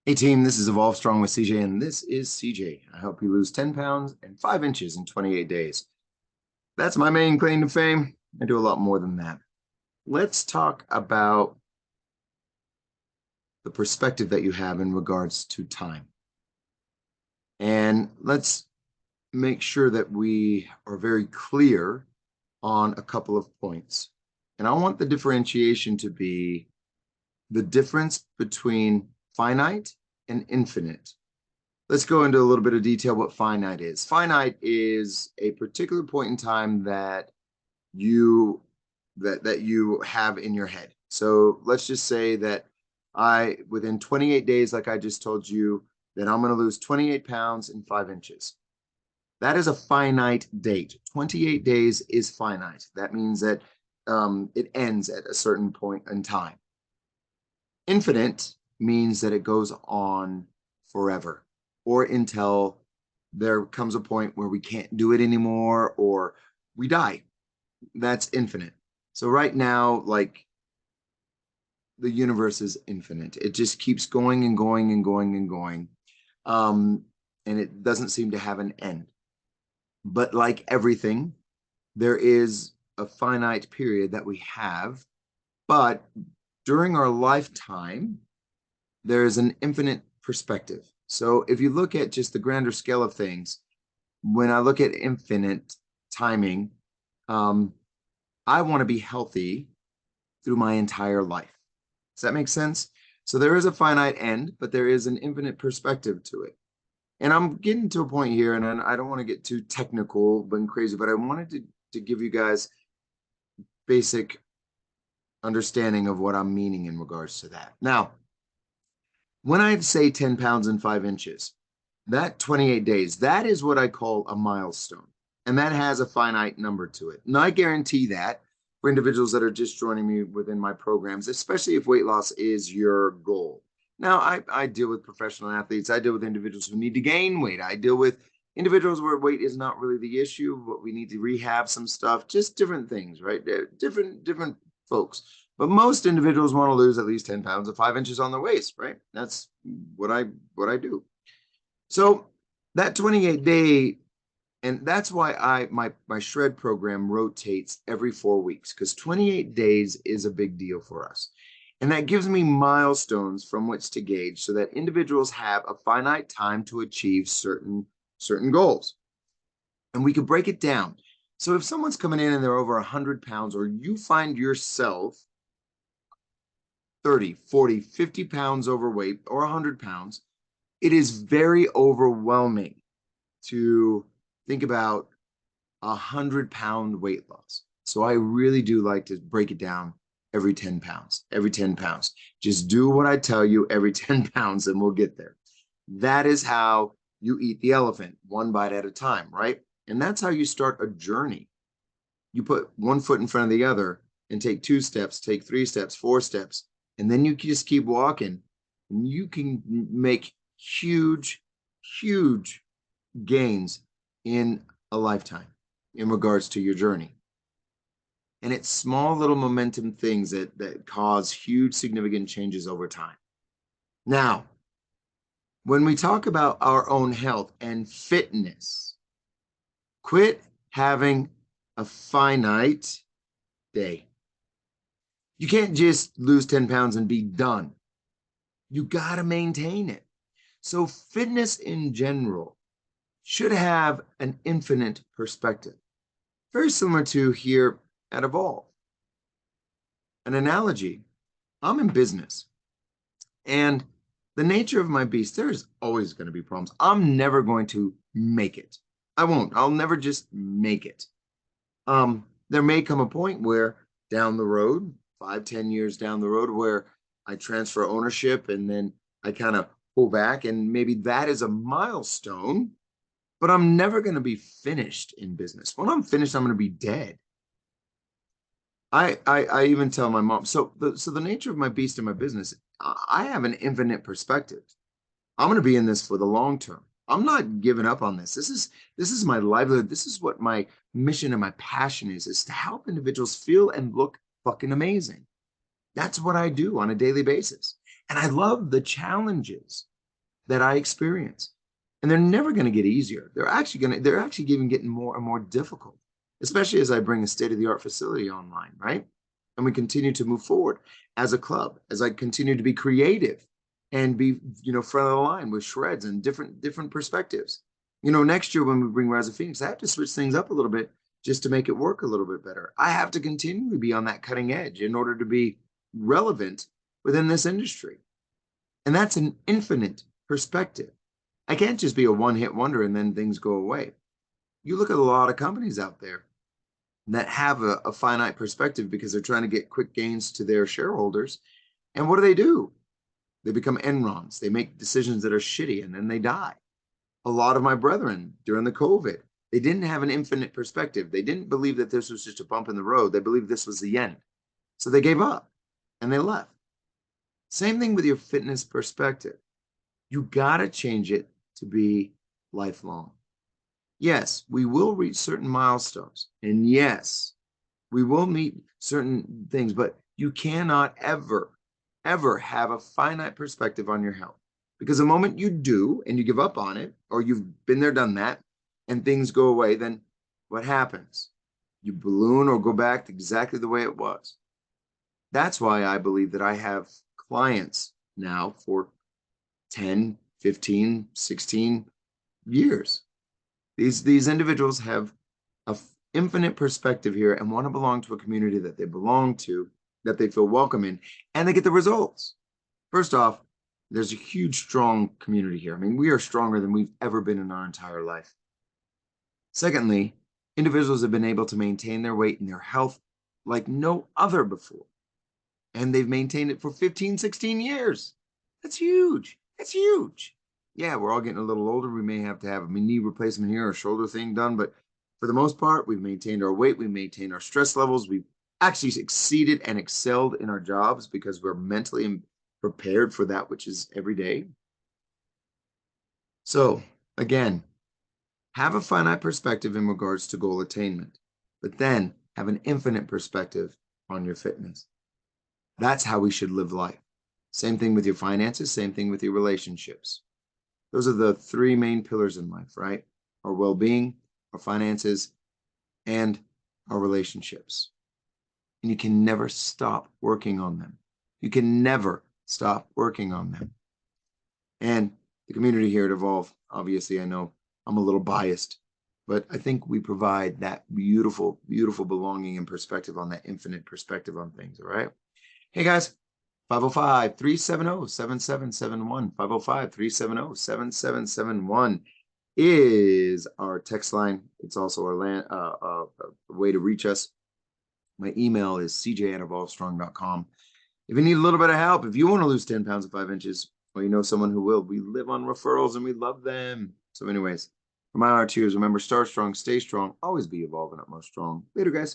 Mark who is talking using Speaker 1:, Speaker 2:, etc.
Speaker 1: Hey team, this is Evolve Strong with CJ, and this is CJ. I help you lose 10 pounds and 5 inches in 28 days. That's my main claim to fame. I do a lot more than that. Let's talk about the perspective that you have in regards to time. And let's make sure that we are very clear on a couple of points. And I want the differentiation to be the difference between finite and infinite. Let's go into a little bit of detail what finite is. Finite is a particular point in time that you have in your head. So let's just say that within 28 days, like I just told you, that I'm going to lose 28 pounds and 5 inches. That is a finite date. 28 days is finite. That means that it ends at a certain point in time. Infinite means that it goes on forever, or until there comes a point where we can't do it anymore or we die. That's infinite. So right now, like, the universe is infinite. It just keeps going and going and going and going. And it doesn't seem to have an end. But like everything, there is a finite period that we have. But during our lifetime, there is an infinite perspective. So if you look at just the grander scale of things, when I look at infinite timing, I want to be healthy through my entire life. Does that make sense? So there is a finite end, but there is an infinite perspective to it. And I'm getting to a point here, and I don't want to get too technical and crazy, but I wanted to give you guys basic understanding of what I'm meaning in regards to that. Now, when I say 10 pounds and 5 inches, that 28 days, that is what I call a milestone. And that has a finite number to it. And I guarantee that for individuals that are just joining me within my programs, especially if weight loss is your goal. Now, I deal with professional athletes. I deal with individuals who need to gain weight. I deal with individuals where weight is not really the issue, but we need to rehab some stuff, just different things, right? Different folks. But most individuals want to lose at least 10 pounds and 5 inches on their waist, right? That's what I do. So that 28-day, and that's why my shred program rotates every 4 weeks, because 28 days is a big deal for us. And that gives me milestones from which to gauge so that individuals have a finite time to achieve certain goals. And we could break it down. So if someone's coming in and they're over 100 pounds, or you find yourself 30, 40, 50 pounds overweight or 100 pounds, it is very overwhelming to think about 100-pound weight loss. So I really do like to break it down every 10 pounds, every 10 pounds. Just do what I tell you every 10 pounds and we'll get there. That is how you eat the elephant, one bite at a time, right? And that's how you start a journey. You put one foot in front of the other and take 2 steps, take 3 steps, 4 steps, and then you just keep walking. And you can make huge, huge gains in a lifetime in regards to your journey. And it's small little momentum things that cause huge significant changes over time. Now, when we talk about our own health and fitness, quit having a finite day. You can't just lose 10 pounds and be done. You got to maintain it. So fitness in general should have an infinite perspective. Very similar to here at Evolve. An analogy, I'm in business, and the nature of my beast, there's always going to be problems. I'm never going to make it. I won't. I'll never just make it. There may come a point where down the road, 5, 10 years down the road, where I transfer ownership and then I kind of pull back, and maybe that is a milestone, but I'm never going to be finished in business. When I'm finished, I'm going to be dead. I even tell my mom, so the nature of my beast in my business, I have an infinite perspective. I'm going to be in this for the long term. I'm not giving up on this. This is my livelihood. This is what my mission and my passion is to help individuals feel and look fucking amazing. That's what I do on a daily basis. And I love the challenges. that I experience. And they're never going to get easier. They're actually even getting more and more difficult, especially as I bring a state-of-the-art facility online, right? And we continue to move forward as a club, as I continue to be creative and be, front of the line with shreds and different perspectives. Next year when we bring Rise of Phoenix, I have to switch things up a little bit just to make it work a little bit better. I have to continually be on that cutting edge in order to be relevant within this industry. And that's an infinite perspective. I can't just be a one-hit wonder and then things go away. You look at a lot of companies out there that have a finite perspective because they're trying to get quick gains to their shareholders. And what do? They become Enrons. They make decisions that are shitty and then they die. A lot of my brethren during the COVID, they didn't have an infinite perspective. They didn't believe that this was just a bump in the road. They believed this was the end. So they gave up and they left. Same thing with your fitness perspective. You got to change it to be lifelong. Yes, we will reach certain milestones. And yes, we will meet certain things, but you cannot ever have a finite perspective on your health. Because the moment you do and you give up on it, or you've been there, done that, and things go away, then what happens? You balloon or go back to exactly the way it was. That's why I believe that I have clients now for 10, 15, 16 years. These individuals have an infinite perspective here and want to belong to a community that they belong to, that they feel welcome in, and they get the results. First off, there's a huge, strong community here. I mean, we are stronger than we've ever been in our entire life. Secondly, individuals have been able to maintain their weight and their health like no other before. And they've maintained it for 15, 16 years. That's huge. That's huge. Yeah, we're all getting a little older. We may have to have a knee replacement here or shoulder thing done, but for the most part, we've maintained our weight, we've maintained our stress levels, we've actually succeeded and excelled in our jobs because we're mentally prepared for that which is every day. So, again, have a finite perspective in regards to goal attainment, but then have an infinite perspective on your fitness. That's how we should live life. Same thing with your finances, same thing with your relationships. Those are the three main pillars in life, right? Our well-being, our finances, and our relationships. And you can never stop working on them. You can never stop working on them. And the community here at Evolve, obviously, I know I'm a little biased, but I think we provide that beautiful, beautiful belonging and perspective on that infinite perspective on things, all right? Hey, guys, 505-370-7771. 505-370-7771 is our text line. It's also our way to reach us. My email is cj@evolvestrong.com. If you need a little bit of help, if you want to lose 10 pounds in 5 inches, or you know someone who will, we live on referrals and we love them. So anyways, from my heart to yours, remember, start strong, stay strong, always be evolving at most strong. Later, guys.